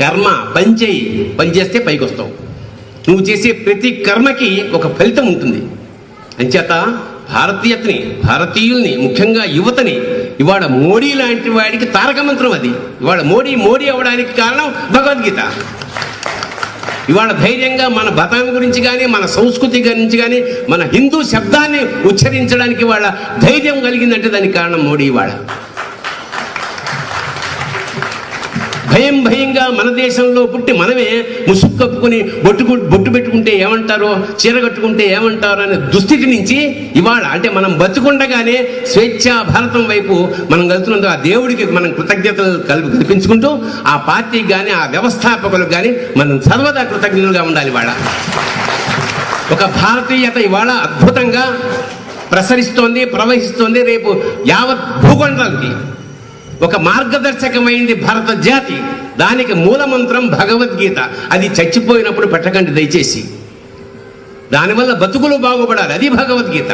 కర్మ పని చేస్తే పైకి వస్తావు. నువ్వు చేసే ప్రతి కర్మకి ఒక ఫలితం ఉంటుంది. అంచేత భారతీయుల్ని ముఖ్యంగా యువతని ఇవాళ మోడీ లాంటి వాడికి తారక మంత్రం అది. ఇవాళ మోడీ అవ్వడానికి కారణం భగవద్గీత. ఇవాళ ధైర్యంగా మన మతం గురించి కానీ మన సంస్కృతి గురించి కానీ మన హిందూ శబ్దాన్ని ఉచ్చరించడానికి వాళ్ళ ధైర్యం కలిగిందంటే దానికి కారణం మోడీ. ఇవాళ భయంగా మన దేశంలో పుట్టి మనమే ముసుగు కప్పుకొని బొట్టు పెట్టుకుంటే ఏమంటారో, చీర కట్టుకుంటే ఏమంటారో అనే దుస్థితి నుంచి ఇవాళ అంటే మనం బతుకుండగానే స్వేచ్ఛా భారతం వైపు మనం వెళ్తున్నందుకు ఆ దేవుడికి మనం కృతజ్ఞతలు కల్పించుకుంటూ ఆ పార్టీకి కానీ ఆ వ్యవస్థాపకులకు కానీ మనం సర్వదా కృతజ్ఞతలుగా ఉండాలి. ఇవాళ ఒక భారతీయత ఇవాళ అద్భుతంగా ప్రసరిస్తోంది, ప్రవహిస్తోంది. రేపు యావత్ భూఖండానికి ఒక మార్గదర్శకమైంది భారత జాతి. దానికి మూలమంత్రం భగవద్గీత. అది చచ్చిపోయినప్పుడు పెట్టకండి దయచేసి. దానివల్ల బతుకులు బాగుపడాలి. అది భగవద్గీత.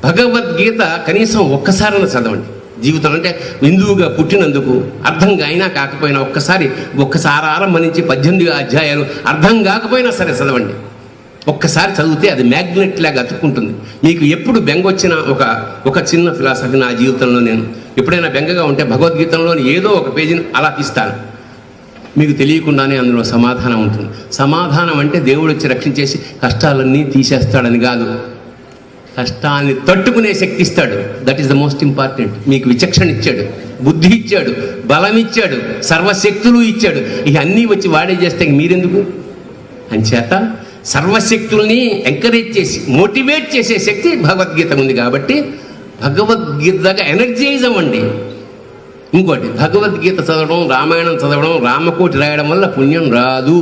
భగవద్గీత కనీసం ఒక్కసారైనా చదవండి జీవితం. అంటే హిందువుగా పుట్టినందుకు అర్థం అయినా కాకపోయినా ఒక్కసారి ఆరంభం నుంచి 18 అధ్యాయాలు అర్థం కాకపోయినా సరే చదవండి. ఒక్కసారి చదివితే అది మ్యాగ్నెట్ లాగా అతుక్కుంటుంది. మీకు ఎప్పుడు బెంగ వచ్చినా ఒక చిన్న ఫిలాసఫీ నా జీవితంలో నేను ఎప్పుడైనా బెంగగా ఉంటే భగవద్గీతలోని ఏదో ఒక పేజీని అలా తీస్తాను. మీకు తెలియకుండానే అందులో సమాధానం ఉంటుంది. సమాధానం అంటే దేవుడు వచ్చి రక్షించేసి కష్టాలన్నీ తీసేస్తాడని కాదు, కష్టాన్ని తట్టుకునే శక్తి ఇస్తాడు. That is the most important. మీకు విచక్షణ ఇచ్చాడు, బుద్ధి ఇచ్చాడు, బలం ఇచ్చాడు, సర్వశక్తులు ఇచ్చాడు. ఇవన్నీ వచ్చి వాడే చేస్తే మీరెందుకు? అంచేత సర్వశక్తుల్ని ఎంకరేజ్ చేసి మోటివేట్ చేసే శక్తి భగవద్గీత ఉంది. కాబట్టి భగవద్గీతగా ఎనర్జైజ్ అవ్వండి. ఇంకోటి, భగవద్గీత చదవడం, రామాయణం చదవడం, రామకోటి రాయడం వల్ల పుణ్యం రాదు.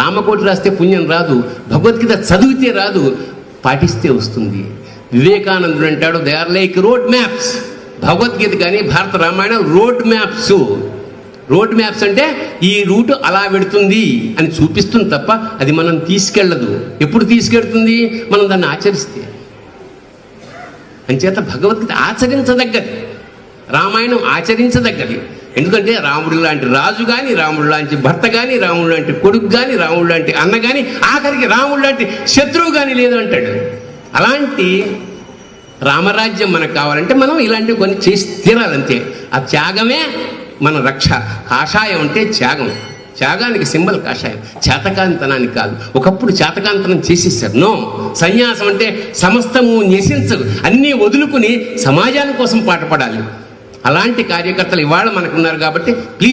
రామకోటి రాస్తే పుణ్యం రాదు. భగవద్గీత చదివితే రాదు, పాటిస్తే వస్తుంది. వివేకానందుడు అంటాడు, they are like road maps. Bhagavad Gita కానీ భారత రామాయణం రోడ్ మ్యాప్స్. రోడ్ మ్యాప్స్ అంటే ఈ రూటు అలా పెడుతుంది అని చూపిస్తుంది తప్ప అది మనం తీసుకెళ్ళదు. ఎప్పుడు తీసుకెళ్తుంది? మనం దాన్ని ఆచరిస్తే. అంచేత భగవద్గీత ఆచరించదగ్గది, రామాయణం ఆచరించదగ్గది. ఎందుకంటే రాముడు లాంటి రాజు కానీ, రాముడు లాంటి భర్త కానీ, రాముడు లాంటి కొడుకు కానీ, రాముడు లాంటి అన్న కానీ, ఆఖరికి రాముడు లాంటి శత్రువు కానీ లేదు అంటాడు. అలాంటి రామరాజ్యం మనకు కావాలంటే మనం ఇలాంటివి కొన్ని చేసి తీరాలంతే. ఆ త్యాగమే మన రక్ష. కాషాయం అంటే త్యాగం. త్యాగానికి సింబల్ కాషాయం, చేతకాంతనానికి కాదు. ఒకప్పుడు చేతకాంతనం చేసేసారు. నో, సన్యాసం అంటే సమస్తము న్యసించదు, అన్నీ వదులుకుని సమాజాని కోసం పాటుపడాలి. అలాంటి కార్యకర్తలు ఇవాళ మనకున్నారు. కాబట్టి ప్లీజ్